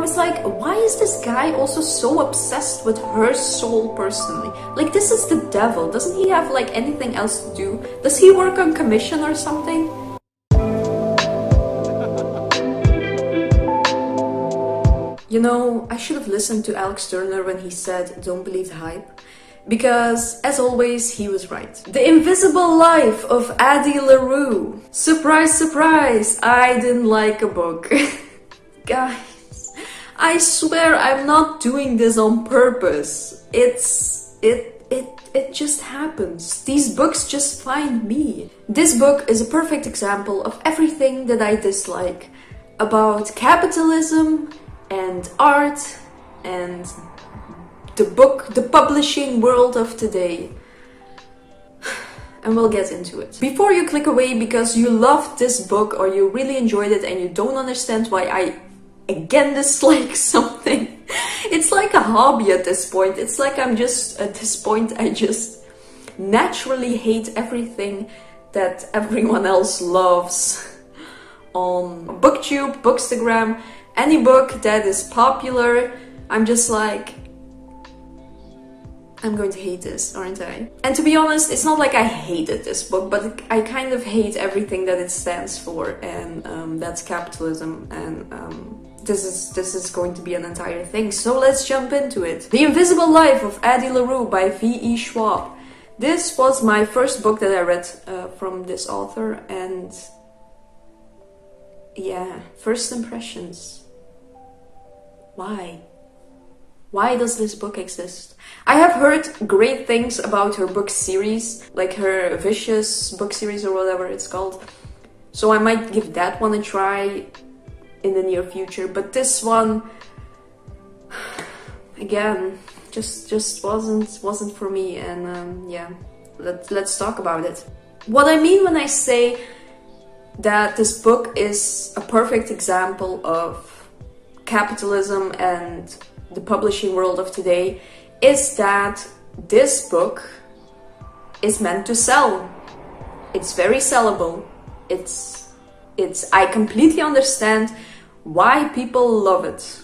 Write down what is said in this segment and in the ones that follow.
was like, why is this guy also so obsessed with her soul personally? Like, this is the devil. Doesn't he have like anything else to do? Does he work on commission or something? You know, I should have listened to Alex Turner when he said, don't believe the hype. Because, as always, he was right. The Invisible Life of Addie LaRue. Surprise, surprise, I didn't like a book. Guys, I swear I'm not doing this on purpose. It just happens. These books just find me. This book is a perfect example of everything that I dislike about capitalism and art and the publishing world of today. And we'll get into it. Before you click away because you loved this book or you really enjoyed it and you don't understand why I again dislike something, it's like a hobby at this point. It's like at this point I just naturally hate everything that everyone else loves on BookTube, Bookstagram, any book that is popular. I'm just like, I'm going to hate this, aren't I? And to be honest, it's not like I hated this book, but I kind of hate everything that it stands for, and that's capitalism, and this is going to be an entire thing, so let's jump into it. The Invisible Life of Addie LaRue by V.E. Schwab. This was my first book that I read from this author, and yeah, first impressions. Why? Why does this book exist? I have heard great things about her book series, like her Vicious book series or whatever it's called. So I might give that one a try in the near future. But this one, again, just wasn't for me. And yeah, let's talk about it. What I mean when I say that this book is a perfect example of capitalism and the publishing world of today is that this book is meant to sell. It's very sellable. I completely understand why people love it.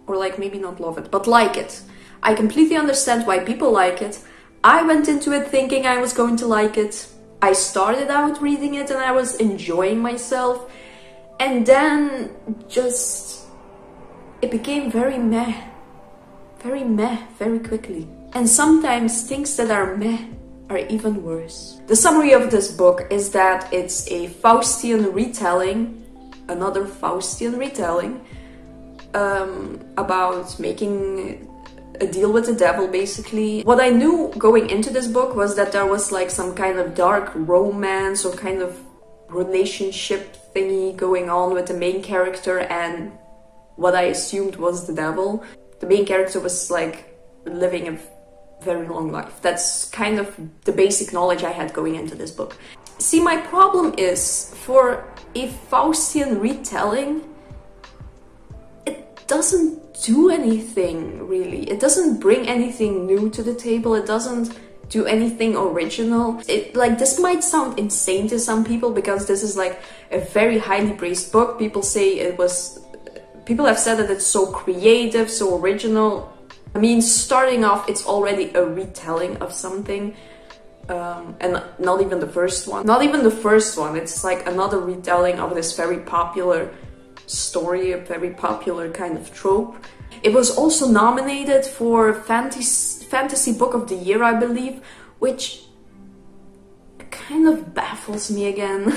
Or like, maybe not love it, but like it. I completely understand why people like it. I went into it thinking I was going to like it. I started out reading it and I was enjoying myself. And then it became very meh, very quickly. And sometimes things that are meh are even worse. The summary of this book is that it's a Faustian retelling, another Faustian retelling, about making a deal with the devil, basically. What I knew going into this book was that there was like some kind of dark romance or kind of relationship thingy going on with the main character and what I assumed was the devil. The main character was like living a very long life. That's kind of the basic knowledge I had going into this book. See, my problem is, for a Faustian retelling, it doesn't do anything really. It doesn't bring anything new to the table. It doesn't do anything original. This might sound insane to some people because this is like a very highly praised book. People have said that it's so creative, so original. I mean, starting off, it's already a retelling of something. And not even the first one. Not even the first one. It's like another retelling of this very popular story, a very popular kind of trope. It was also nominated for Fantasy Book of the Year, I believe, which kind of baffles me again.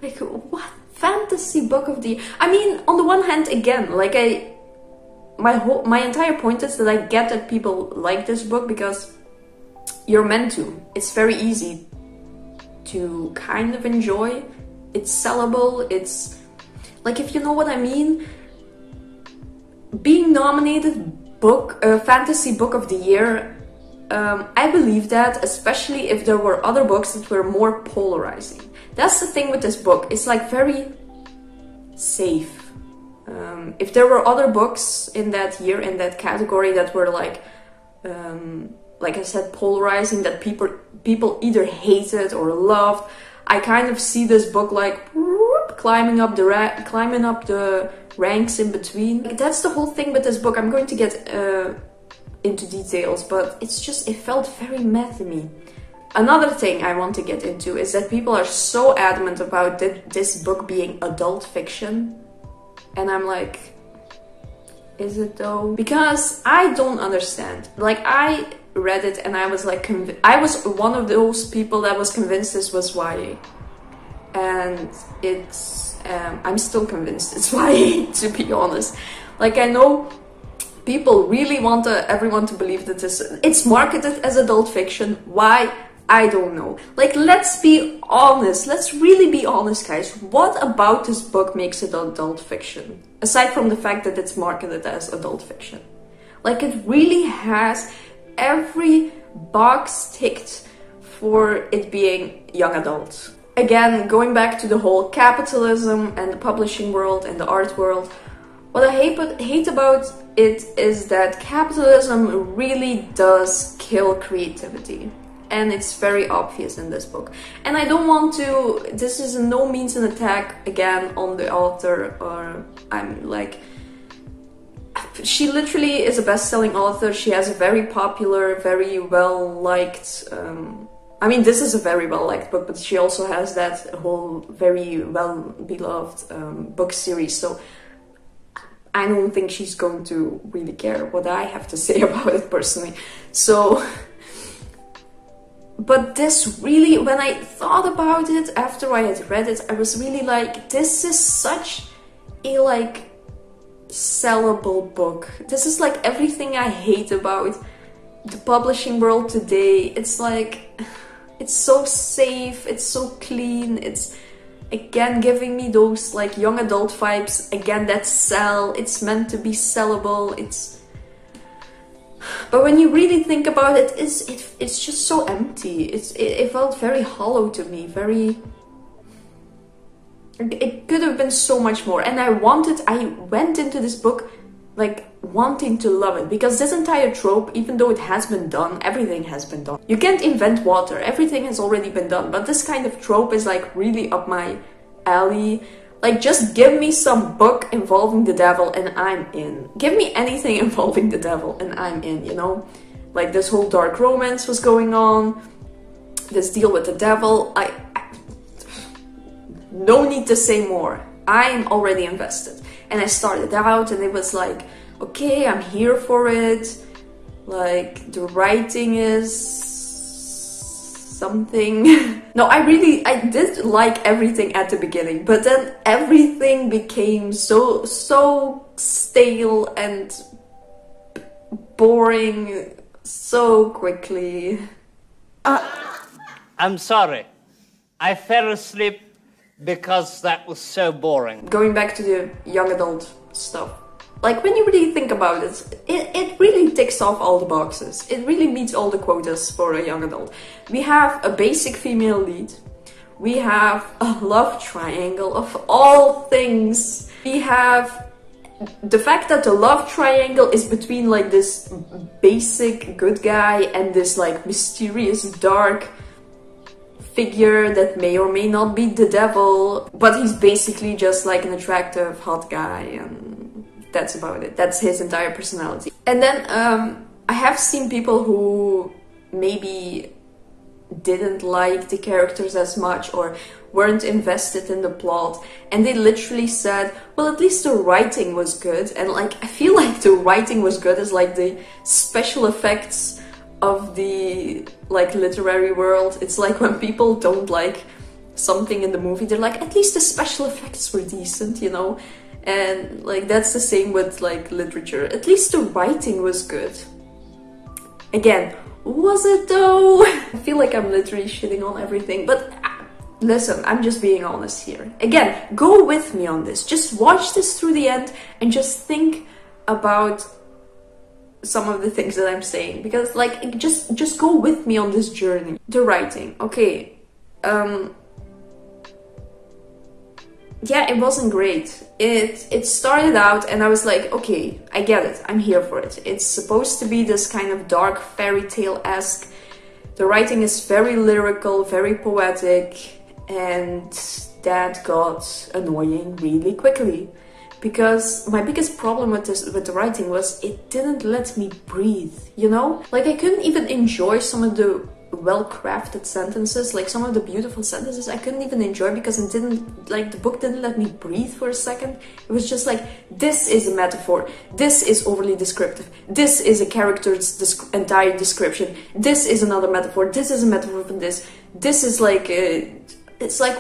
Like, what? Fantasy Book of the Year? I mean, on the one hand, again, like my entire point is that I get that people like this book because you're meant to. It's very easy to kind of enjoy. It's sellable. It's like, if you know what I mean. Being nominated Fantasy Book of the Year, I believe that, especially if there were other books that were more polarizing. That's the thing with this book. It's like very safe. If there were other books in that year, in that category, that were like I said, polarizing, that people either hated or loved, I kind of see this book like climbing up the ranks in between. That's the whole thing with this book. I'm going to get into details, but it's just, it felt very meh to me. Another thing I want to get into is that people are so adamant about this book being adult fiction. And I'm like, is it though? Because I don't understand. Like, I read it and I was like, I was one of those people that was convinced this was YA. And it's, I'm still convinced it's YA, to be honest. Like, I know people really want everyone to believe that it's marketed as adult fiction. Why? I don't know. Like, let's be honest. Let's really be honest, guys. What about this book makes it adult fiction? Aside from the fact that it's marketed as adult fiction. Like, it really has every box ticked for it being young adult. Again, going back to the whole capitalism and the publishing world and the art world, what I hate about it is that capitalism really does kill creativity. And it's very obvious in this book. And I don't want to, this is in no means an attack again on the author, or I'm like, she literally is a best-selling author. She has a very popular, very well-liked, I mean, this is a very well-liked book, but she also has that whole very well-beloved book series. So I don't think she's going to really care what I have to say about it personally. So, but this really, when I thought about it after I had read it, I was really like, this is such a like sellable book. This is like everything I hate about the publishing world today. It's like, it's so safe, it's so clean, it's again giving me those like young adult vibes, again that sell, it's meant to be sellable, it's, but when you really think about it, it's just so empty. It felt very hollow to me, very, it could have been so much more. And I went into this book like wanting to love it, because this entire trope, even though it has been done, everything has been done. You can't invent water, everything has already been done, but this kind of trope is like really up my alley. Like, just give me some book involving the devil and I'm in. Give me anything involving the devil and I'm in, you know? Like, this whole dark romance was going on, this deal with the devil, no need to say more. I'm already invested. And I started out and it was like, okay, I'm here for it. Like, the writing is something. No, I did like everything at the beginning, but then everything became so stale and boring so quickly. I'm sorry. I fell asleep because that was so boring. Going back to the young adult stuff. Like, when you really think about it, it really ticks off all the boxes. It really meets all the quotas for a young adult. We have a basic female lead. We have a love triangle of all things. We have the fact that the love triangle is between like this basic good guy and this like mysterious dark figure that may or may not be the devil, but he's basically just like an attractive hot guy, and that's about it. That's his entire personality. And then I have seen people who maybe didn't like the characters as much or weren't invested in the plot, and they literally said, well, at least the writing was good. And like, I feel like the writing was good as like the special effects of the like literary world. It's like when people don't like something in the movie, they're like, at least the special effects were decent, you know? And like, that's the same with like literature. At least the writing was good. Again, was it though? I feel like I'm literally shitting on everything, but listen, I'm just being honest here. Again, go with me on this. Just watch this through the end and just think about some of the things that I'm saying, because like, just go with me on this journey. The writing, okay, yeah, it wasn't great. It started out and I was like, okay, I get it, I'm here for it. It's supposed to be this kind of dark fairy tale-esque. The writing is very lyrical, very poetic, and that got annoying really quickly. because my biggest problem with the writing was it didn't let me breathe, you know? Like, I couldn't even enjoy some of the well-crafted sentences, like some of the beautiful sentences I couldn't even enjoy because it didn't, like, the book didn't let me breathe for a second. It was just like, this is a metaphor, this is overly descriptive, this is a character's entire description, this is another metaphor, this is a metaphor for this is like, it's like,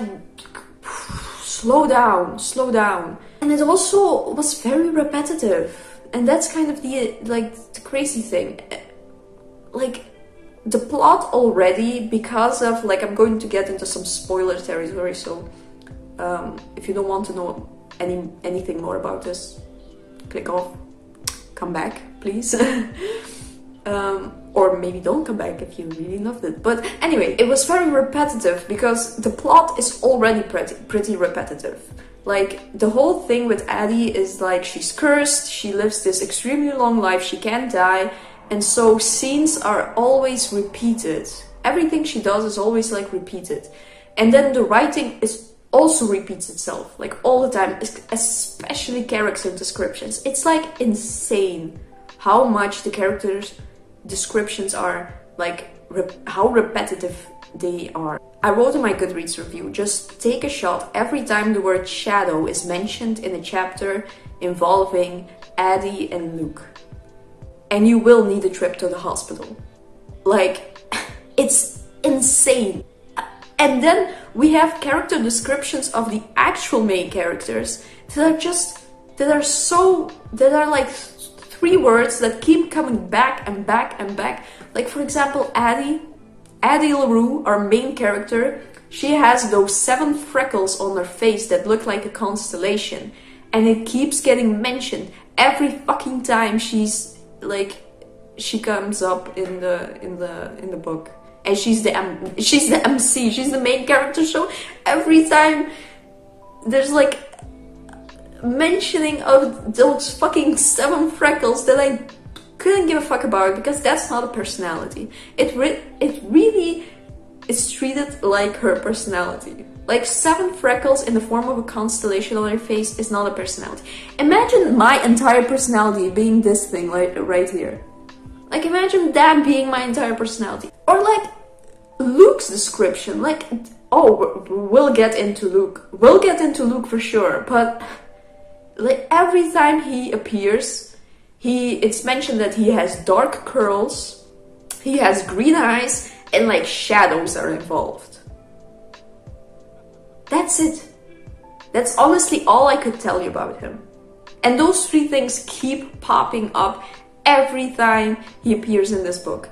slow down, slow down. And it also was very repetitive, and that's kind of the, like, the crazy thing. Like, the plot already, because of, like, I'm going to get into some spoiler territory, so if you don't want to know anything more about this, click off, come back, please. Or maybe don't come back if you really loved it. But anyway, it was very repetitive because the plot is already pretty repetitive. Like, the whole thing with Addie is like, she's cursed, she lives this extremely long life, she can't die, and so scenes are always repeated. Everything she does is always, like, repeated. And then the writing also repeats itself, like, all the time, especially character descriptions. It's, like, insane how much the characters' descriptions are, like, how repetitive they are. I wrote in my Goodreads review, just take a shot every time the word shadow is mentioned in a chapter involving Addie and Luke, and you will need a trip to the hospital. Like, it's insane. And then we have character descriptions of the actual main characters that are like 3 words that keep coming back and back and back. Like, for example, Addie LaRue, our main character, she has those 7 freckles on her face that look like a constellation, and it keeps getting mentioned every fucking time she comes up in the book. And she's the MC, she's the main character, so every time there's, like, mentioning of those fucking 7 freckles that I couldn't give a fuck about, because that's not a personality. It really is treated like her personality. Like, 7 freckles in the form of a constellation on her face is not a personality. Imagine my entire personality being this thing, like, right here. Like, imagine that being my entire personality. Or, like, Luke's description. Like, oh, we'll get into Luke. We'll get into Luke for sure, but, like, every time he appears, it's mentioned that he has dark curls, he has green eyes, and, like, shadows are involved. That's it. That's honestly all I could tell you about him. And those 3 things keep popping up every time he appears in this book.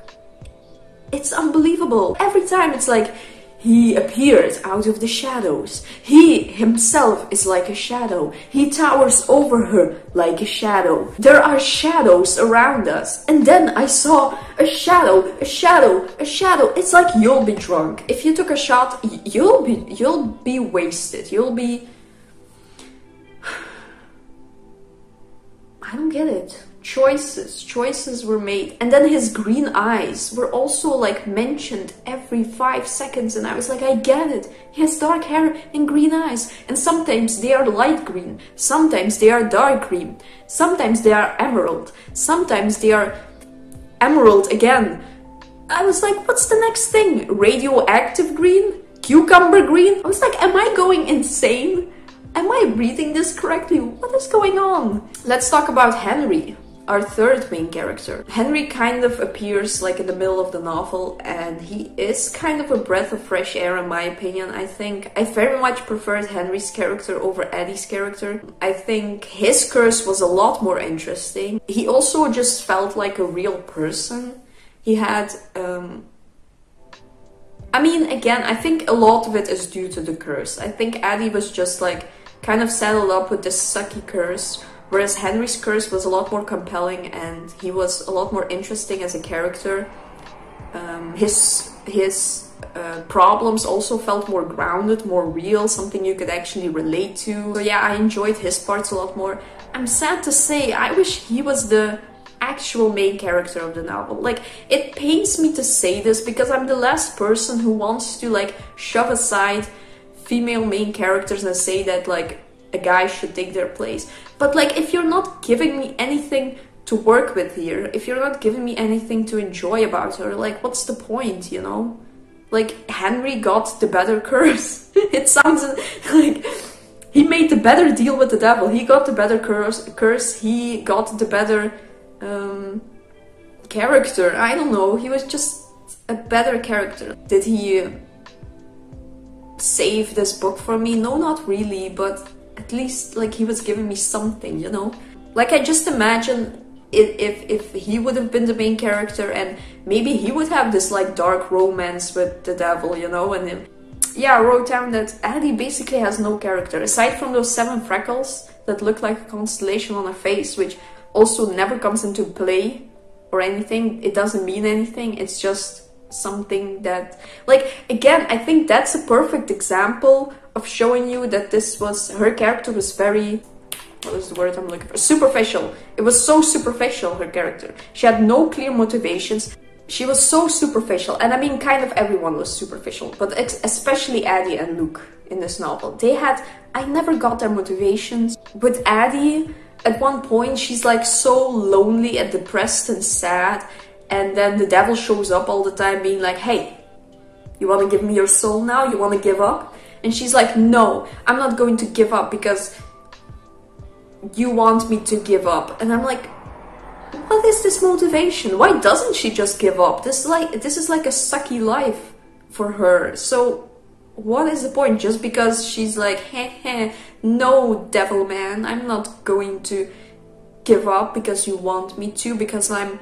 It's unbelievable. Every time it's like, he appears out of the shadows. He himself is like a shadow. He towers over her like a shadow. There are shadows around us. And then I saw a shadow, a shadow, a shadow. It's like, you'll be drunk. If you took a shot, you'll be wasted. You'll be... I don't get it. Choices were made. And then his green eyes were also, like, mentioned every 5 seconds, and I was like, I get it. He has dark hair and green eyes, and sometimes they are light green, sometimes they are dark green, sometimes they are emerald, sometimes they are emerald again. I was like, what's the next thing? Radioactive green? Cucumber green? I was like, am I going insane? Am I reading this correctly? What is going on? Let's talk about Henry, our 3rd main character. Henry kind of appears, like, in the middle of the novel, and he is kind of a breath of fresh air in my opinion. I think I very much preferred Henry's character over Addie's character. I think his curse was a lot more interesting. He also just felt like a real person. He had... I mean, again, I think a lot of it is due to the curse. I think Addie was just, like, kind of saddled up with this sucky curse, whereas Henry's curse was a lot more compelling and he was a lot more interesting as a character. His problems also felt more grounded, more real, something you could actually relate to. So yeah, I enjoyed his parts a lot more. I'm sad to say, I wish he was the actual main character of the novel. Like, it pains me to say this because I'm the last person who wants to, like, shove aside female main characters and say that, like, a guy should take their place. But like, if you're not giving me anything to work with here, if you're not giving me anything to enjoy about her, like, what's the point, you know? Like, Henry got the better curse. It sounds like he made the better deal with the devil. He got the better curse. He got the better character. I don't know. He was just a better character. Did he save this book for me? No, not really, but at least like he was giving me something, you know? Like, I just imagine if he would have been the main character, and maybe he would have this like dark romance with the devil, you know? And yeah, I wrote down that Addie basically has no character aside from those 7 freckles that look like a constellation on her face, which also never comes into play or anything. It doesn't mean anything. It's just something that, like, again, I think that's a perfect example of showing you that this was, her character was very, what is the word I'm looking for? Superficial. It was so superficial, her character. She had no clear motivations. She was so superficial. And I mean, kind of everyone was superficial, but especially Addie and Luke in this novel. They had, I never got their motivations. With Addie, at one point, she's like so lonely and depressed and sad. And then the devil shows up all the time being like, hey, you want to give me your soul now? You want to give up? And she's like, no, I'm not going to give up because you want me to give up. And I'm like, what is this motivation? Why doesn't she just give up? This is like a sucky life for her. So what is the point? Just because she's like, heh, no, devil man, I'm not going to give up because you want me to, because I'm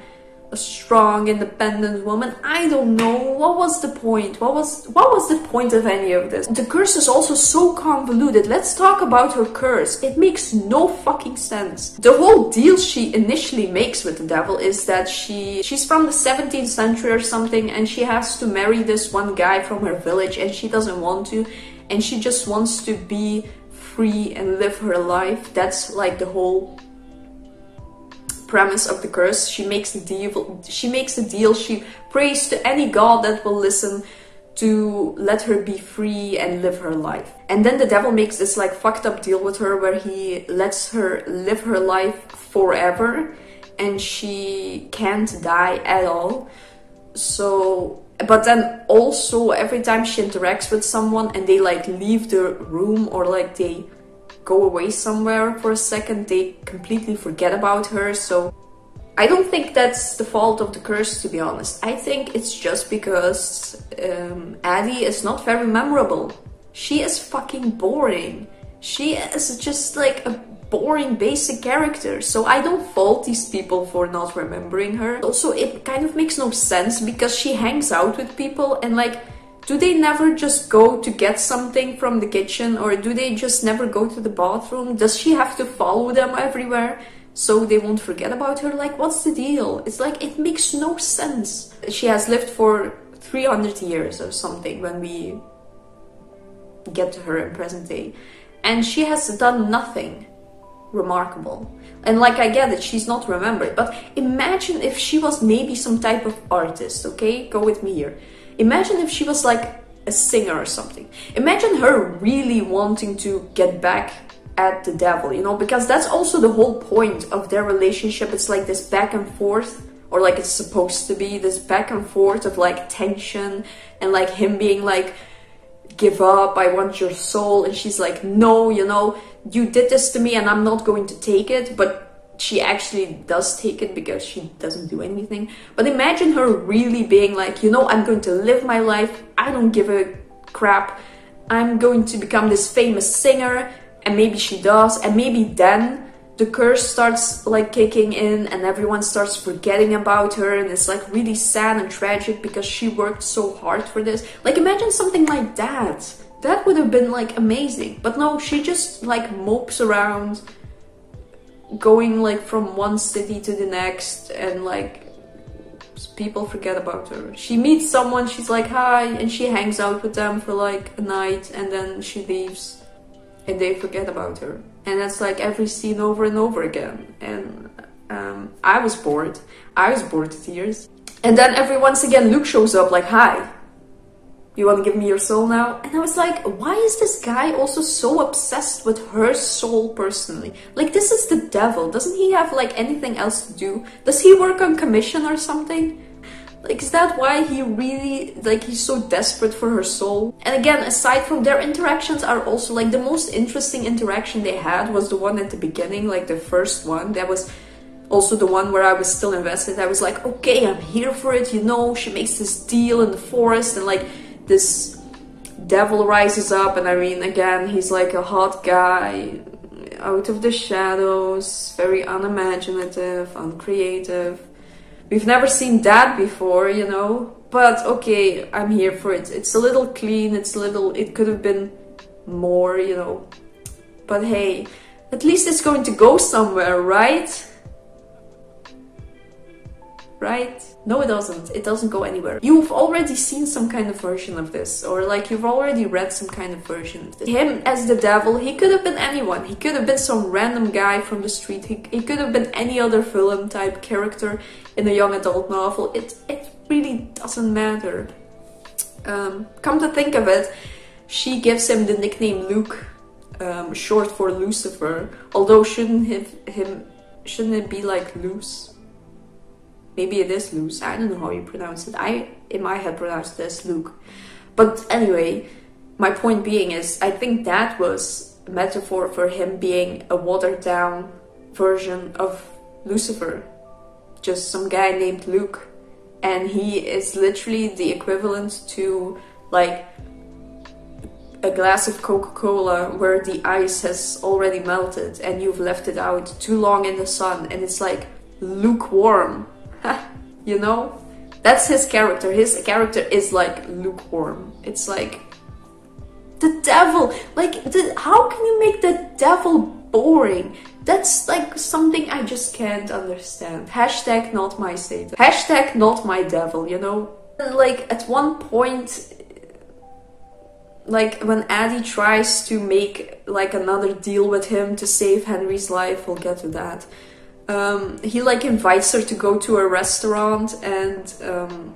a strong, independent woman. I don't know. What was the point? What was the point of any of this? The curse is also so convoluted. Let's talk about her curse. It makes no fucking sense. The whole deal she initially makes with the devil is that she's from the 17th century or something, and she has to marry this one guy from her village, and she doesn't want to, and she just wants to be free and live her life. That's like the whole premise of the curse. She makes a deal. She prays to any god that will listen to let her be free and live her life. And then the devil makes this like fucked up deal with her where he lets her live her life forever and she can't die at all. So, but then also every time she interacts with someone and they like leave the room or like they go away somewhere for a second, they completely forget about her. So I don't think that's the fault of the curse, to be honest. I think it's just because Addie is not very memorable. She is fucking boring. She is just like a boring basic character. So I don't fault these people for not remembering her. Also, it kind of makes no sense because she hangs out with people and like, do they never just go to get something from the kitchen, or do they just never go to the bathroom? Does she have to follow them everywhere so they won't forget about her? Like, what's the deal? It's like, it makes no sense. She has lived for 300 years or something when we get to her in present day. And she has done nothing remarkable. And like, I get it, she's not remembered. But imagine if she was maybe some type of artist, okay? Go with me here. Imagine if she was like a singer or something. Imagine her really wanting to get back at the devil, you know, because that's also the whole point of their relationship. It's like this back and forth, or like it's supposed to be this back and forth of like tension and like him being like, give up, I want your soul. And she's like, no, you know, you did this to me and I'm not going to take it. But she actually does take it because she doesn't do anything. But imagine her really being like, you know, I'm going to live my life. I don't give a crap. I'm going to become this famous singer. And maybe she does. And maybe then the curse starts like kicking in and everyone starts forgetting about her. And it's like really sad and tragic because she worked so hard for this. Like, imagine something like that. That would have been like amazing. But no, she just like mopes around, going like from one city to the next, and like people forget about her. She meets someone, she's like hi, and she hangs out with them for like a night, and then she leaves and they forget about her. And that's like every scene over and over again. And I was bored to tears. And then once again Luke shows up like, hi, You want to give me your soul now? And I was like, why is this guy also so obsessed with her soul personally? Like, this is the devil. Doesn't he have like anything else to do? Does he work on commission or something? Like, is that why he really, like, he's so desperate for her soul? And again, aside from their interactions are also, like, the most interesting interaction they had was the one at the beginning, like the first one. That was also the one where I was still invested. I was like, okay, I'm here for it, you know. She makes this deal in the forest and, like, this devil rises up. And I mean, again, he's like a hot guy out of the shadows, very unimaginative, uncreative. We've never seen that before, you know, but okay, I'm here for it. It's a little clean, it could have been more, you know, but hey, at least it's going to go somewhere, right? Right? No, it doesn't go anywhere. You've already seen some kind of version of this, or like you've already read some kind of version of this. Him as the devil, he could have been anyone. He could have been some random guy from the street. He could have been any other villain type character in a young adult novel. It really doesn't matter. Come to think of it, she gives him the nickname Luke, short for Lucifer, although shouldn't it be like loose? Maybe it is loose. I don't know how you pronounce it. I, in my head, pronounced it as Luke. But anyway, my point being is, I think that was a metaphor for him being a watered down version of Lucifer. Just some guy named Luke. And he is literally the equivalent to, like, a glass of Coca-Cola where the ice has already melted and you've left it out too long in the sun and it's like lukewarm. You know? That's his character. His character is like lukewarm. It's like the devil. Like, how can you make the devil boring? That's like something I just can't understand. Hashtag not my Satan. Hashtag not my devil, you know? Like, at one point, like, when Addie tries to make like another deal with him to save Henry's life, we'll get to that. He like invites her to go to a restaurant, and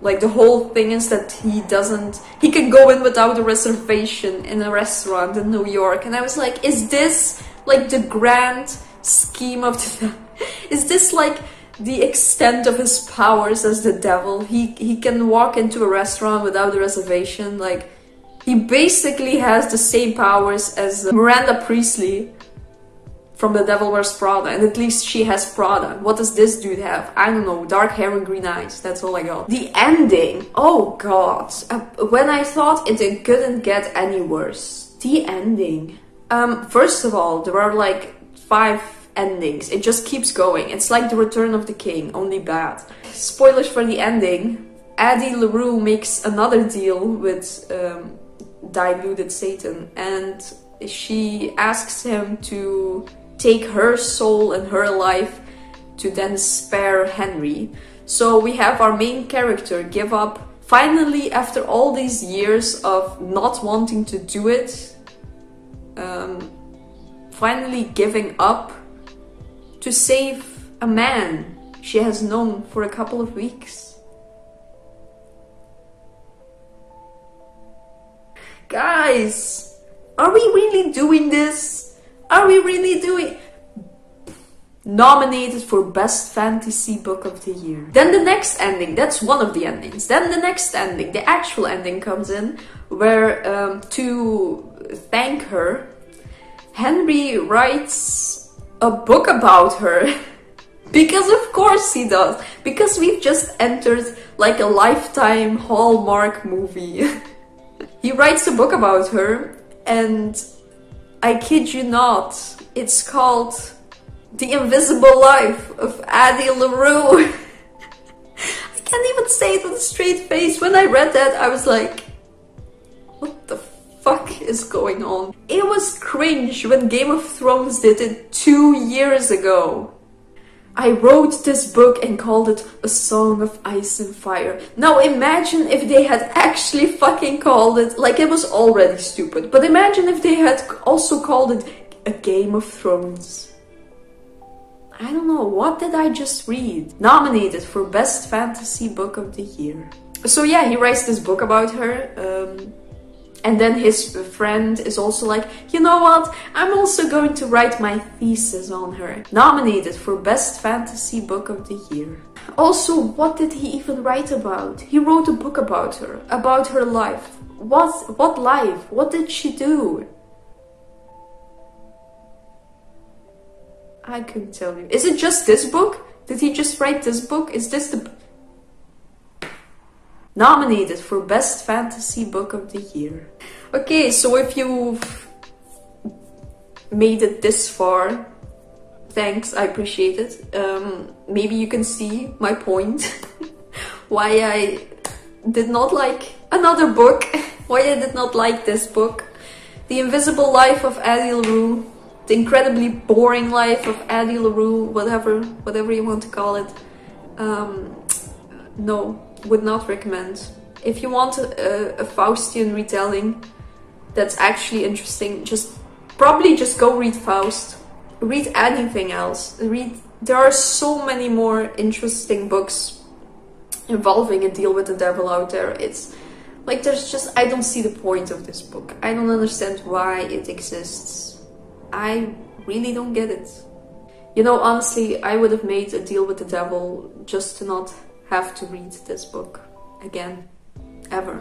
like the whole thing is that he can go in without a reservation in a restaurant in New York. And I was like, is this like the grand scheme of the is this like the extent of his powers as the devil? He can walk into a restaurant without a reservation. Like, he basically has the same powers as Miranda Priestley from The Devil Wears Prada, and at least she has Prada. What does this dude have? I don't know, dark hair and green eyes, that's all I got. The ending, oh god, when I thought it couldn't get any worse. The ending. First of all, there are like 5 endings, it just keeps going. It's like The Return of the King, only bad. Spoilers for the ending. Addie LaRue makes another deal with diluted Satan, and she asks him to take her soul and her life to then spare Henry. So we have our main character give up, finally, after all these years of not wanting to do it, finally giving up to save a man she has known for a couple of weeks. Guys, are we really doing this? Are we really doing... Nominated for Best Fantasy Book of the Year. Then the next ending, that's one of the endings. Then the next ending, the actual ending comes in, where to thank her, Henry writes a book about her. Because of course he does. Because we've just entered like a Lifetime Hallmark movie. He writes a book about her, and I kid you not, it's called The Invisible Life of Addie LaRue. I can't even say it with a straight face. When I read that, I was like, what the fuck is going on? It was cringe when Game of Thrones did it 2 years ago. I wrote this book and called it A Song of Ice and Fire. Now imagine if they had actually fucking called it, like, it was already stupid, but imagine if they had also called it A Game of Thrones. I don't know, what did I just read? Nominated for Best Fantasy Book of the Year. So yeah, he writes this book about her. And then his friend is also like, you know what? I'm also going to write my thesis on her. Nominated for Best Fantasy Book of the Year. Also, what did he even write about? He wrote a book about her life. What life? What did she do? I couldn't tell you. Is it just this book? Did he just write this book? Is this the... Nominated for Best Fantasy Book of the Year. Okay, so if you've made it this far, thanks, I appreciate it. Maybe you can see my point. Why I did not like another book. Why I did not like this book. The Invisible Life of Addie LaRue. The incredibly boring life of Addie LaRue. Whatever you want to call it. No, would not recommend. If you want a Faustian retelling that's actually interesting, probably just go read Faust. Read anything else. There are so many more interesting books involving a deal with the devil out there. It's like I don't see the point of this book. I don't understand why it exists. I really don't get it. You know, honestly, I would have made a deal with the devil just to not have to read this book again, ever.